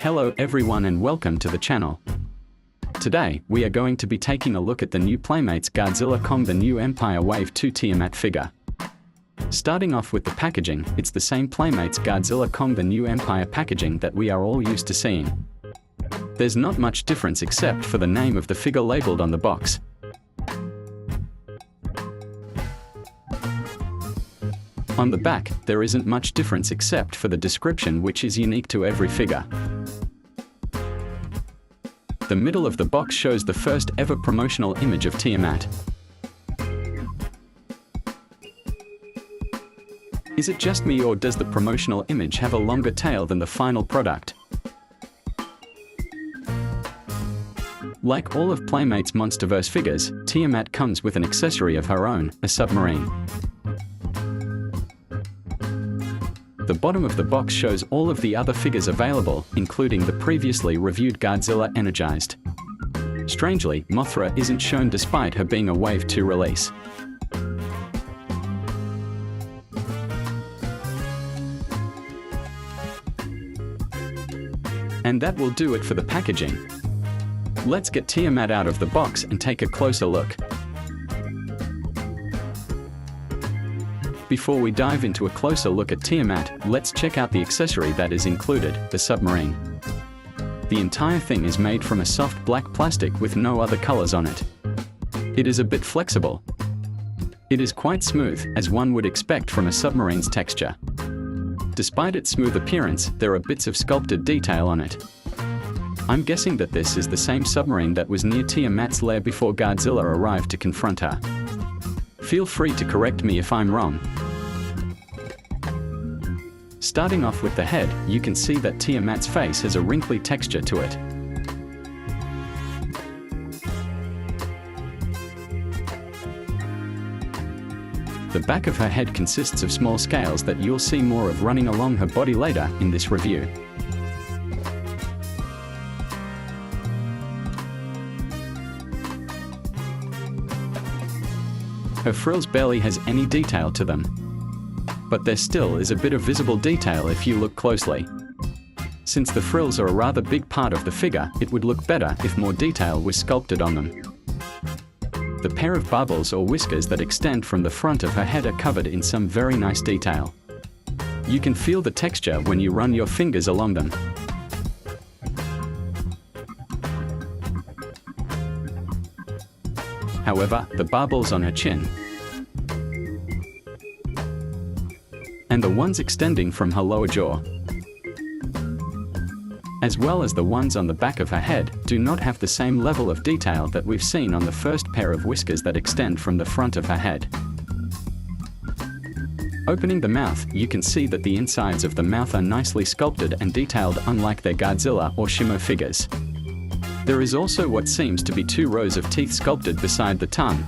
Hello everyone and welcome to the channel. Today, we are going to be taking a look at the new Playmates Godzilla Kong, the new Empire Wave 2 Tiamat figure. Starting off with the packaging, it's the same Playmates Godzilla Kong, the new Empire packaging that we are all used to seeing. There's not much difference except for the name of the figure labeled on the box. On the back, there isn't much difference except for the description, which is unique to every figure. The middle of the box shows the first ever promotional image of Tiamat. Is it just me, or does the promotional image have a longer tail than the final product? Like all of Playmates' Monsterverse figures, Tiamat comes with an accessory of her own, a submarine. The bottom of the box shows all of the other figures available, including the previously reviewed Godzilla Energized. Strangely, Mothra isn't shown despite her being a Wave 2 release. And that will do it for the packaging. Let's get Tiamat out of the box and take a closer look. Before we dive into a closer look at Tiamat, let's check out the accessory that is included, the submarine. The entire thing is made from a soft black plastic with no other colors on it. It is a bit flexible. It is quite smooth, as one would expect from a submarine's texture. Despite its smooth appearance, there are bits of sculpted detail on it. I'm guessing that this is the same submarine that was near Tiamat's lair before Godzilla arrived to confront her. Feel free to correct me if I'm wrong. Starting off with the head, you can see that Tiamat's face has a wrinkly texture to it. The back of her head consists of small scales that you'll see more of running along her body later in this review. Her frills barely has any detail to them. But there still is a bit of visible detail if you look closely. Since the frills are a rather big part of the figure, it would look better if more detail was sculpted on them. The pair of barbels or whiskers that extend from the front of her head are covered in some very nice detail. You can feel the texture when you run your fingers along them. However, the barbels on her chin and the ones extending from her lower jaw, as well as the ones on the back of her head, do not have the same level of detail that we've seen on the first pair of whiskers that extend from the front of her head. Opening the mouth, you can see that the insides of the mouth are nicely sculpted and detailed, unlike their Godzilla or Shimo figures. There is also what seems to be 2 rows of teeth sculpted beside the tongue.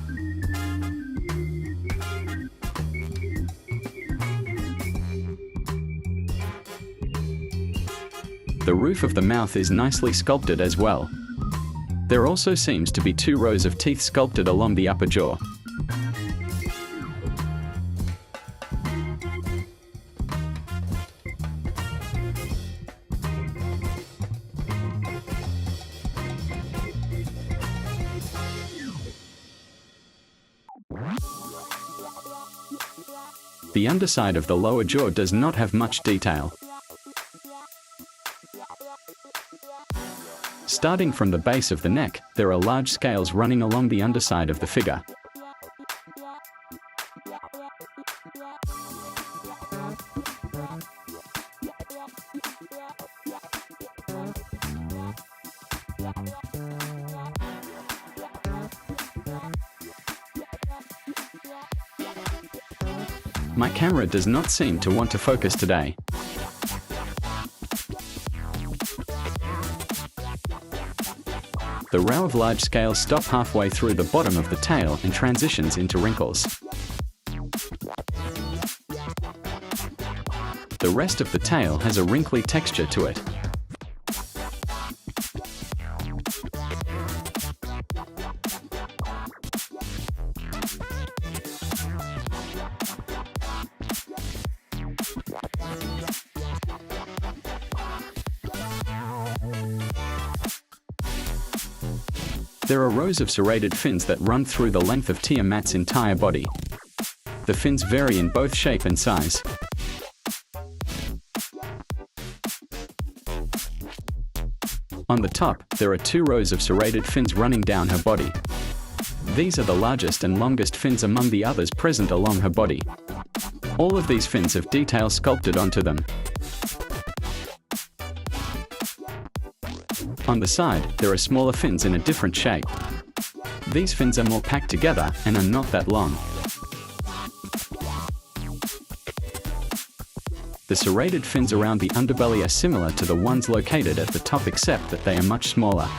The roof of the mouth is nicely sculpted as well. There also seems to be 2 rows of teeth sculpted along the upper jaw. The underside of the lower jaw does not have much detail. Starting from the base of the neck, there are large scales running along the underside of the figure. My camera does not seem to want to focus today. The row of large scales stop halfway through the bottom of the tail and transitions into wrinkles. The rest of the tail has a wrinkly texture to it. There are rows of serrated fins that run through the length of Tiamat's entire body. The fins vary in both shape and size. On the top, there are 2 rows of serrated fins running down her body. These are the largest and longest fins among the others present along her body. All of these fins have details sculpted onto them. On the side, there are smaller fins in a different shape. These fins are more packed together and are not that long. The serrated fins around the underbelly are similar to the ones located at the top, except that they are much smaller.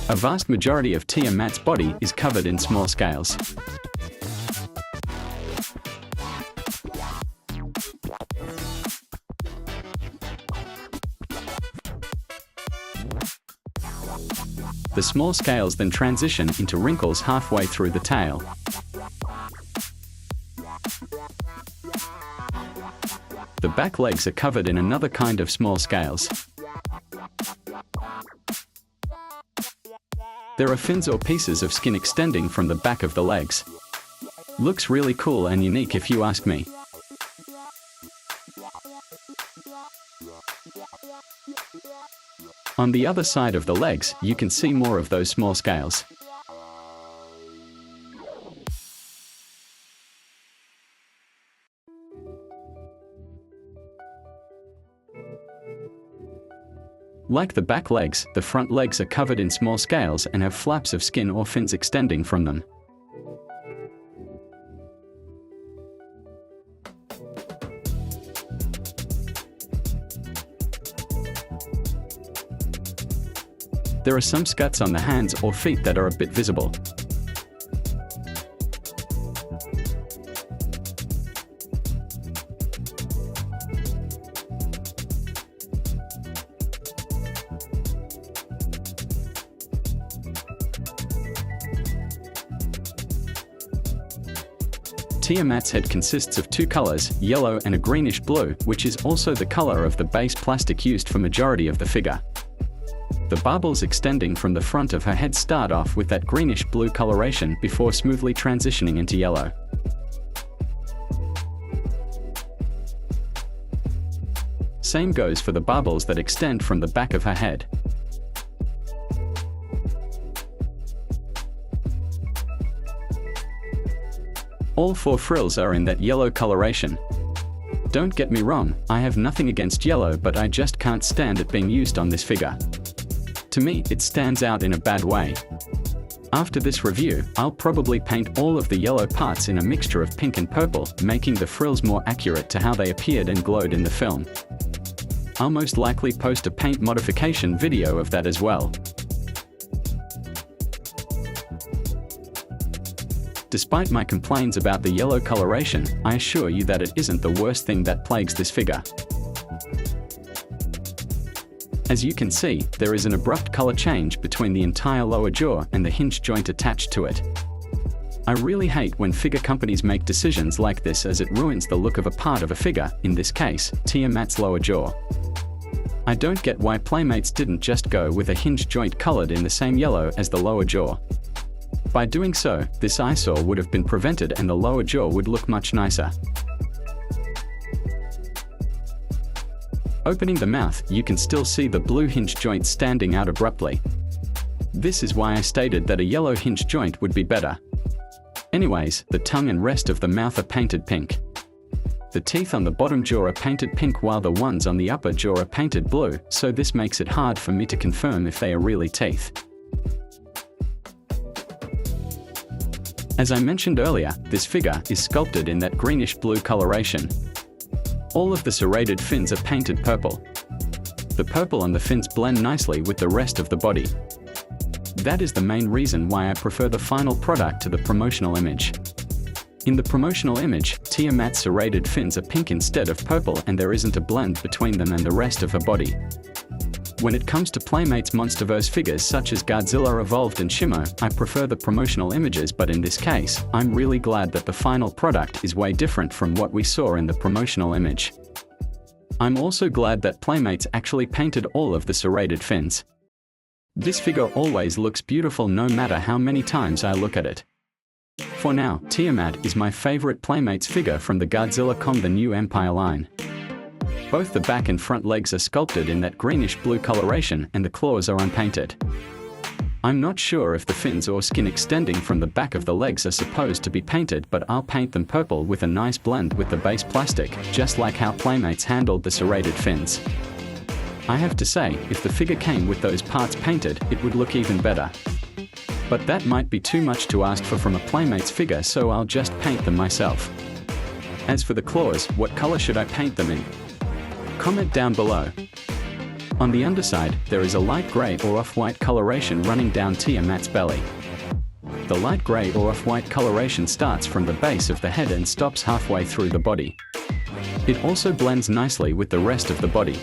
A vast majority of Tiamat's body is covered in small scales. The small scales then transition into wrinkles halfway through the tail. The back legs are covered in another kind of small scales. There are fins or pieces of skin extending from the back of the legs. Looks really cool and unique if you ask me. On the other side of the legs, you can see more of those small scales. Like the back legs, the front legs are covered in small scales and have flaps of skin or fins extending from them. There are some scuts on the hands or feet that are a bit visible. Tiamat's head consists of 2 colors, yellow and a greenish blue, which is also the color of the base plastic used for majority of the figure. The barbels extending from the front of her head start off with that greenish blue coloration before smoothly transitioning into yellow. Same goes for the barbels that extend from the back of her head. All 4 frills are in that yellow coloration. Don't get me wrong, I have nothing against yellow, but I just can't stand it being used on this figure. To me, it stands out in a bad way. After this review, I'll probably paint all of the yellow parts in a mixture of pink and purple, making the frills more accurate to how they appeared and glowed in the film. I'll most likely post a paint modification video of that as well. Despite my complaints about the yellow coloration, I assure you that it isn't the worst thing that plagues this figure. As you can see, there is an abrupt color change between the entire lower jaw and the hinge joint attached to it. I really hate when figure companies make decisions like this, as it ruins the look of a part of a figure, in this case, Tiamat's lower jaw. I don't get why Playmates didn't just go with a hinge joint colored in the same yellow as the lower jaw. By doing so, this eyesore would have been prevented and the lower jaw would look much nicer. Opening the mouth, you can still see the blue hinge joint standing out abruptly. This is why I stated that a yellow hinge joint would be better. Anyways, the tongue and rest of the mouth are painted pink. The teeth on the bottom jaw are painted pink while the ones on the upper jaw are painted blue, so this makes it hard for me to confirm if they are really teeth. As I mentioned earlier, this figure is sculpted in that greenish blue coloration. All of the serrated fins are painted purple. The purple on the fins blend nicely with the rest of the body. That is the main reason why I prefer the final product to the promotional image. In the promotional image, Tiamat's serrated fins are pink instead of purple, and there isn't a blend between them and the rest of her body. When it comes to Playmates Monsterverse figures such as Godzilla Evolved and Shimo, I prefer the promotional images, but in this case, I'm really glad that the final product is way different from what we saw in the promotional image. I'm also glad that Playmates actually painted all of the serrated fins. This figure always looks beautiful no matter how many times I look at it. For now, Tiamat is my favorite Playmates figure from the Godzilla Kong the New Empire line. Both the back and front legs are sculpted in that greenish-blue coloration and the claws are unpainted. I'm not sure if the fins or skin extending from the back of the legs are supposed to be painted, but I'll paint them purple with a nice blend with the base plastic, just like how Playmates handled the serrated fins. I have to say, if the figure came with those parts painted, it would look even better. But that might be too much to ask for from a Playmates figure, so I'll just paint them myself. As for the claws, what color should I paint them in? Comment down below. On the underside, there is a light grey or off-white coloration running down Tiamat's belly. The light grey or off-white coloration starts from the base of the head and stops halfway through the body. It also blends nicely with the rest of the body.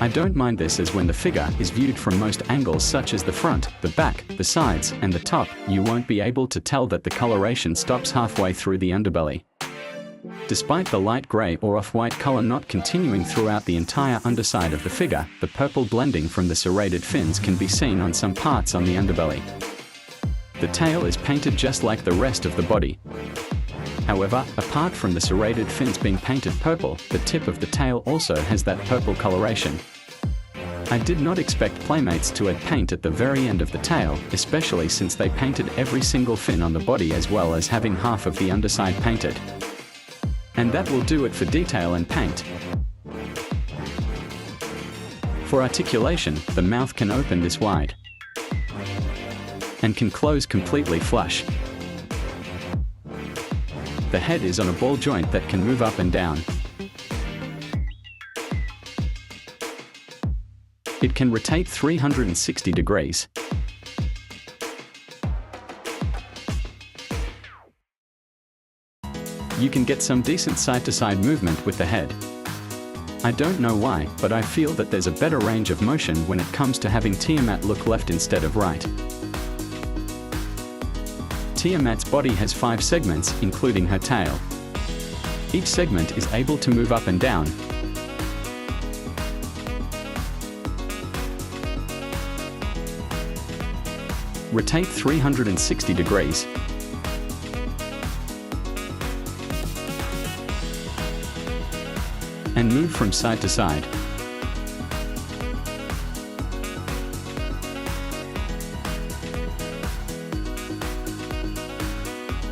I don't mind this, as when the figure is viewed from most angles such as the front, the back, the sides, and the top, you won't be able to tell that the coloration stops halfway through the underbelly. Despite the light grey or off-white color not continuing throughout the entire underside of the figure, the purple blending from the serrated fins can be seen on some parts on the underbelly. The tail is painted just like the rest of the body. However, apart from the serrated fins being painted purple, the tip of the tail also has that purple coloration. I did not expect Playmates to add paint at the very end of the tail, especially since they painted every single fin on the body as well as having half of the underside painted. And that will do it for detail and paint. For articulation, the mouth can open this wide and can close completely flush. The head is on a ball joint that can move up and down. It can rotate 360 degrees. You can get some decent side-to-side movement with the head. I don't know why, but I feel that there's a better range of motion when it comes to having Tiamat look left instead of right. Tiamat's body has 5 segments, including her tail. Each segment is able to move up and down, rotate 360 degrees, and move from side to side.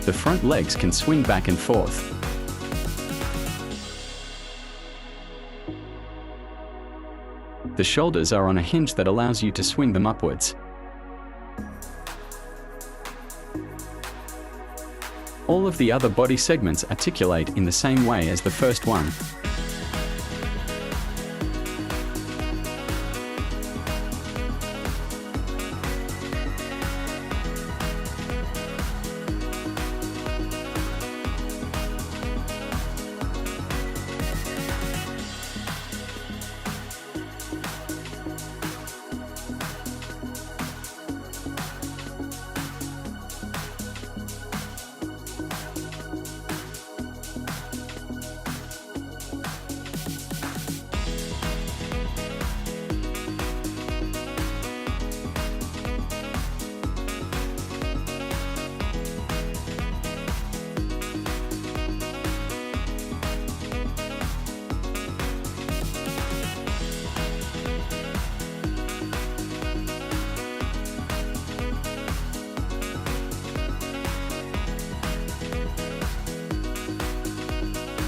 The front legs can swing back and forth. The shoulders are on a hinge that allows you to swing them upwards. All of the other body segments articulate in the same way as the first one.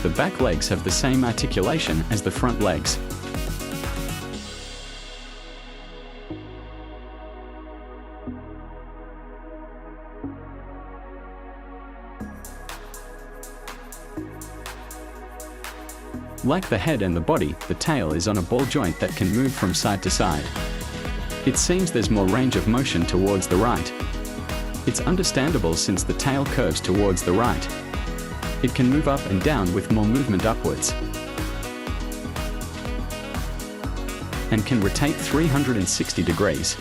The back legs have the same articulation as the front legs. Like the head and the body, the tail is on a ball joint that can move from side to side. It seems there's more range of motion towards the right. It's understandable since the tail curves towards the right. It can move up and down with more movement upwards. and can rotate 360 degrees.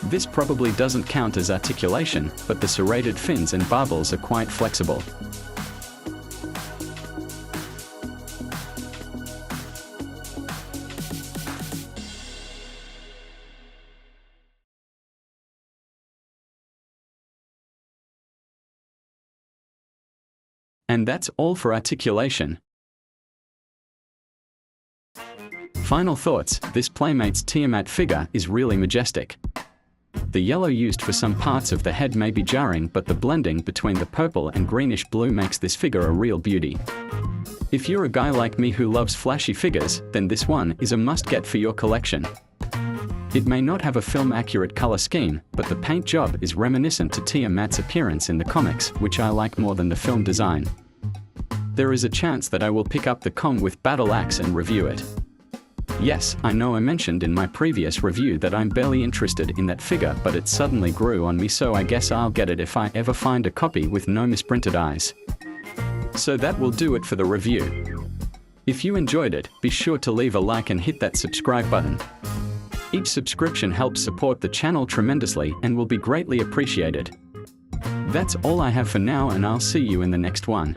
This probably doesn't count as articulation, but the serrated fins and barbels are quite flexible. And that's all for articulation. Final thoughts: this Playmates Tiamat figure is really majestic. The yellow used for some parts of the head may be jarring, but the blending between the purple and greenish blue makes this figure a real beauty. If you're a guy like me who loves flashy figures, then this one is a must-get for your collection. It may not have a film-accurate color scheme, but the paint job is reminiscent to Tiamat's appearance in the comics, which I like more than the film design. There is a chance that I will pick up the Kong with battle axe and review it. Yes, I know I mentioned in my previous review that I'm barely interested in that figure, but it suddenly grew on me, so I guess I'll get it if I ever find a copy with no misprinted eyes. So that will do it for the review. If you enjoyed it, be sure to leave a like and hit that subscribe button. Each subscription helps support the channel tremendously and will be greatly appreciated. That's all I have for now, and I'll see you in the next one.